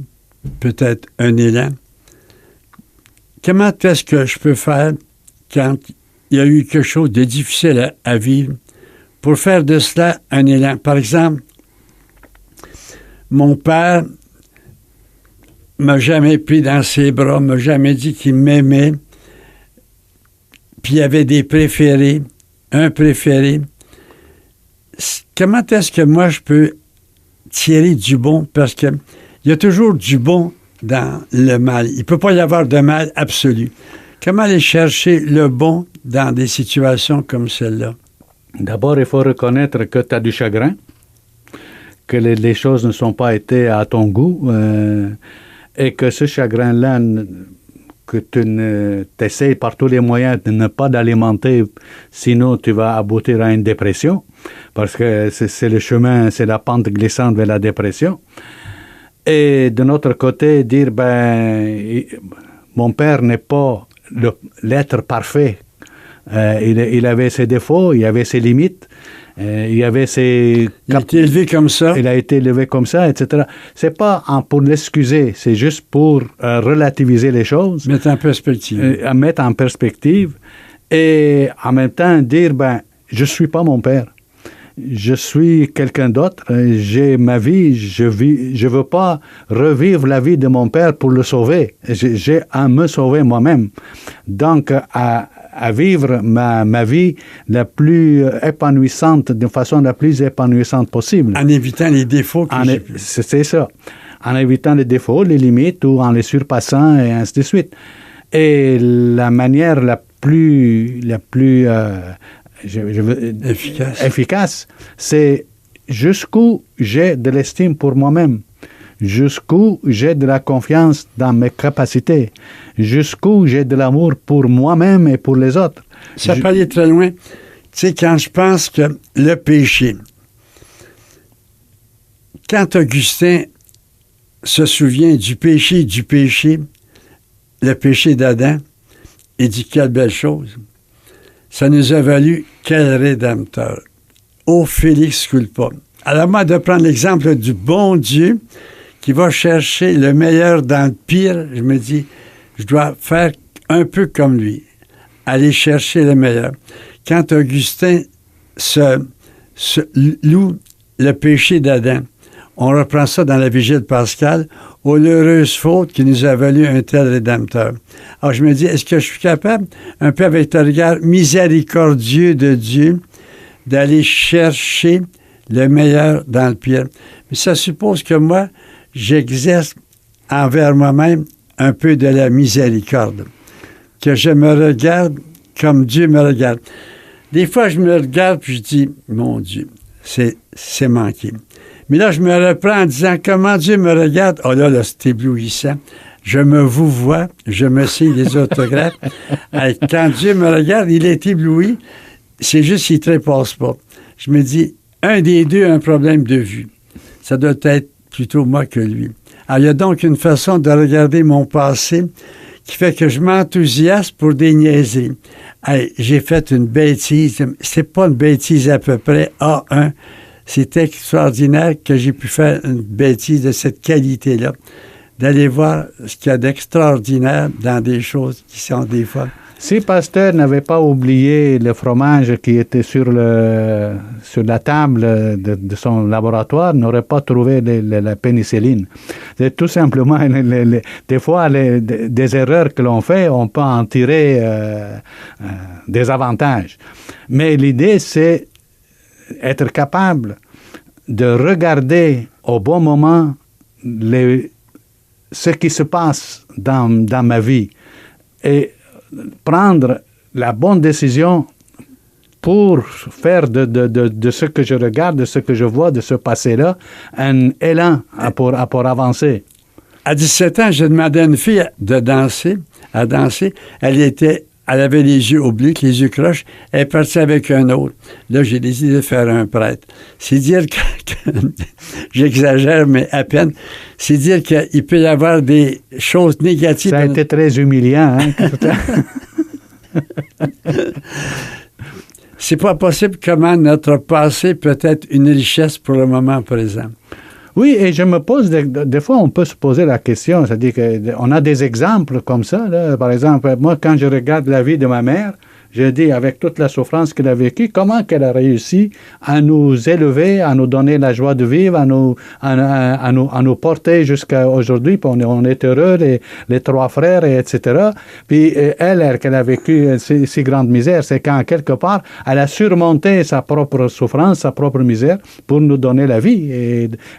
peut-être un élan. Comment est-ce que je peux faire quand il y a eu quelque chose de difficile à vivre pour faire de cela un élan? Par exemple, mon père m'a jamais pris dans ses bras, m'a jamais dit qu'il m'aimait, puis il y avait des préférés, un préféré. Comment est-ce que moi je peux tirer du bon? Parce qu'il y a toujours du bon dans le mal. Il ne peut pas y avoir de mal absolu. Comment aller chercher le bon dans des situations comme celle-là? D'abord, il faut reconnaître que tu as du chagrin, que les choses ne sont pas été à ton goût, et que ce chagrin-là, que tu essaies par tous les moyens de ne pas l'alimenter, sinon tu vas aboutir à une dépression, parce que c'est le chemin, c'est la pente glissante vers la dépression. Et de notre côté, dire, mon père n'est pas l'être parfait. Il avait ses défauts, il avait ses limites, il avait ses... Il a été élevé comme ça. Il a été élevé comme ça, etc. C'est pas pour l'excuser, c'est juste pour relativiser les choses. Mettre en perspective. Mettre en perspective. Et en même temps, dire, je suis pas mon père. Je suis quelqu'un d'autre. J'ai ma vie. Je veux pas revivre la vie de mon père pour le sauver. J'ai à me sauver moi-même. Donc, à vivre ma vie la plus épanouissante, de façon la plus épanouissante possible. En évitant les défauts que j'ai pu. C'est ça. En évitant les défauts, les limites, ou en les surpassant, et ainsi de suite. Et la manière la plus efficace, c'est jusqu'où j'ai de l'estime pour moi-même, jusqu'où j'ai de la confiance dans mes capacités, jusqu'où j'ai de l'amour pour moi-même et pour les autres. Ça peut aller très loin. Tu sais, quand je pense que le péché, quand Augustin se souvient du péché, le péché d'Adam, il dit quelle belle chose. ça nous a valu quel rédempteur. Ô Félix culpa. Alors moi, de prendre l'exemple du bon Dieu qui va chercher le meilleur dans le pire, je me dis, je dois faire un peu comme lui, aller chercher le meilleur. Quand Augustin se loue le péché d'Adam, on reprend ça dans la Vigile pascale, ô l'heureuse faute qui nous a valu un tel rédempteur. Alors je me dis, est-ce que je suis capable, un peu avec le regard miséricordieux de Dieu, d'aller chercher le meilleur dans le pire? Mais ça suppose que moi, j'exerce envers moi-même un peu de la miséricorde, que je me regarde comme Dieu me regarde. Des fois, je me regarde puis je dis, mon Dieu, c'est manqué. Mais là, je me reprends en disant, comment Dieu me regarde? Oh là, c'est éblouissant. Je me vous vois, je me signe des autographes. Quand Dieu me regarde, il est ébloui. C'est juste qu'il ne trépasse pas. Je me dis, un des deux a un problème de vue. Ça doit être plutôt moi que lui. Alors, il y a donc une façon de regarder mon passé qui fait que je m'enthousiasme pour des niaiseries. Hey, j'ai fait une bêtise. C'est pas une bêtise à peu près. A1. C'est extraordinaire que j'ai pu faire une bêtise de cette qualité-là. D'aller voir ce qu'il y a d'extraordinaire dans des choses qui sont des fois... Si Pasteur n'avait pas oublié le fromage qui était sur la table de son laboratoire, n'aurait pas trouvé la pénicilline. C'est tout simplement, des fois, des erreurs que l'on fait, on peut en tirer des avantages. Mais l'idée, c'est être capable de regarder au bon moment ce qui se passe dans ma vie et prendre la bonne décision pour faire de ce que je regarde, de ce que je vois, de ce passé-là, un élan pour avancer. À 17 ans, j'ai demandé à une fille à danser. Elle avait les yeux obliques, les yeux croches. Elle est partie avec un autre. Là, j'ai décidé de faire un prêtre. C'est dire que j'exagère, mais à peine. C'est dire qu'il peut y avoir des choses négatives. Ça a été très humiliant, hein? C'est pas possible comment notre passé peut être une richesse pour le moment présent. Oui, et je me pose, des fois, on peut se poser la question, c'est-à-dire qu'on a des exemples comme ça, là. Par exemple, moi, quand je regarde la vie de ma mère, je dis, avec toute la souffrance qu'elle a vécue, comment qu'elle a réussi à nous élever, à nous donner la joie de vivre, à nous porter jusqu'à aujourd'hui, puis on est heureux, les trois frères, etc. Puis elle, qu'elle a vécu si grande misère, c'est qu'en quelque part, elle a surmonté sa propre souffrance, sa propre misère, pour nous donner la vie.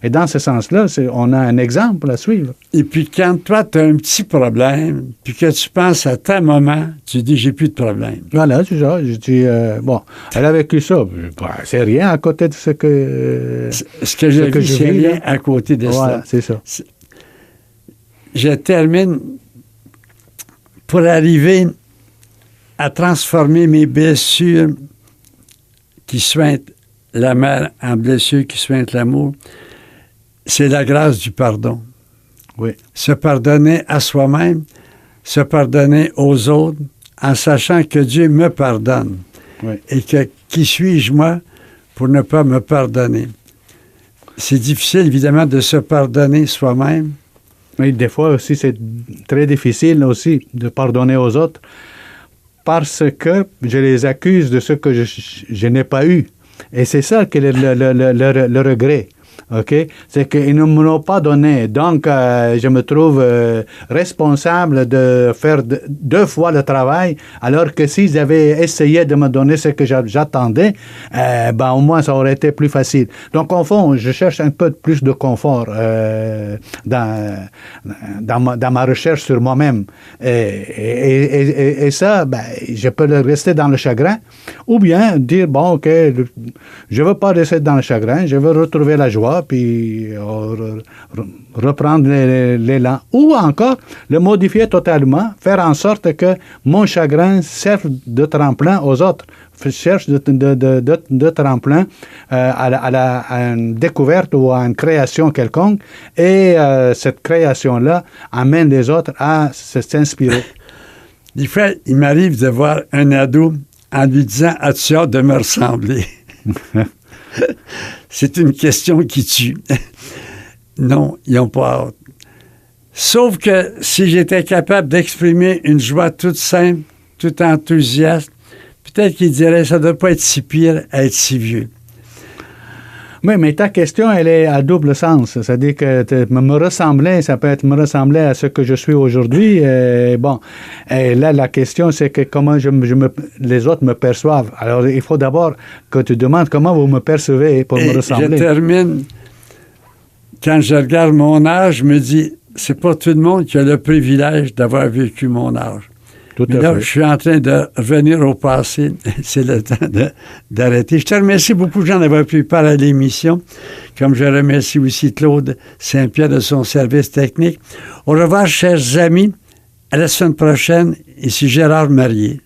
Et dans ce sens-là, on a un exemple à suivre. Et puis quand toi, tu as un petit problème, puis que tu penses à ta maman, tu dis, j'ai plus de problème. Voilà, c'est ça. Je dis, bon, elle a vécu ça. C'est rien à côté de ce que je vis, c'est rien à côté de ça. Voilà, c'est ça. Je termine pour arriver à transformer mes blessures qui sointent la mère en blessures qui sointent l'amour. C'est la grâce du pardon. Oui. Se pardonner à soi-même, se pardonner aux autres, en sachant que Dieu me pardonne. Oui. Et que qui suis-je, moi, pour ne pas me pardonner? C'est difficile, évidemment, de se pardonner soi-même. Mais des fois aussi, c'est très difficile aussi de pardonner aux autres parce que je les accuse de ce que je n'ai pas eu. Et c'est ça que le regret. OK? C'est qu'ils ne me l'ont pas donné. Donc, je me trouve responsable de faire deux fois le travail, alors que s'ils avaient essayé de me donner ce que j'attendais, au moins, ça aurait été plus facile. Donc, au fond, je cherche un peu plus de confort dans ma recherche sur moi-même. Et ça, je peux rester dans le chagrin, ou bien dire, bon, OK, je ne veux pas rester dans le chagrin, je veux retrouver la joie, puis reprendre l'élan. Ou encore, le modifier totalement, faire en sorte que mon chagrin serve de tremplin aux autres, cherche de tremplin à une découverte ou à une création quelconque, et cette création-là amène les autres à s'inspirer. Des fois, il m'arrive de voir un ado en lui disant « As-tu hâte de me ressembler? » C'est une question qui tue. Non, ils n'ont pas hâte. Sauf que si j'étais capable d'exprimer une joie toute simple, toute enthousiaste, peut-être qu'ils diraient « Ça ne doit pas être si pire à être si vieux. » Oui, mais ta question, elle est à double sens. C'est-à-dire que me ressembler, ça peut être me ressembler à ce que je suis aujourd'hui. Et là, la question, c'est que comment les autres me perçoivent. Alors, il faut d'abord que tu demandes comment vous me percevez pour me ressembler. Je termine. Quand je regarde mon âge, je me dis, c'est pas tout le monde qui a le privilège d'avoir vécu mon âge. Mais là, je suis en train de revenir au passé. C'est le temps d'arrêter. Je te remercie beaucoup, Jean, d'avoir pu parler à l'émission. Comme je remercie aussi Claude Saint-Pierre de son service technique. Au revoir, chers amis. À la semaine prochaine. Ici Gérard Marier.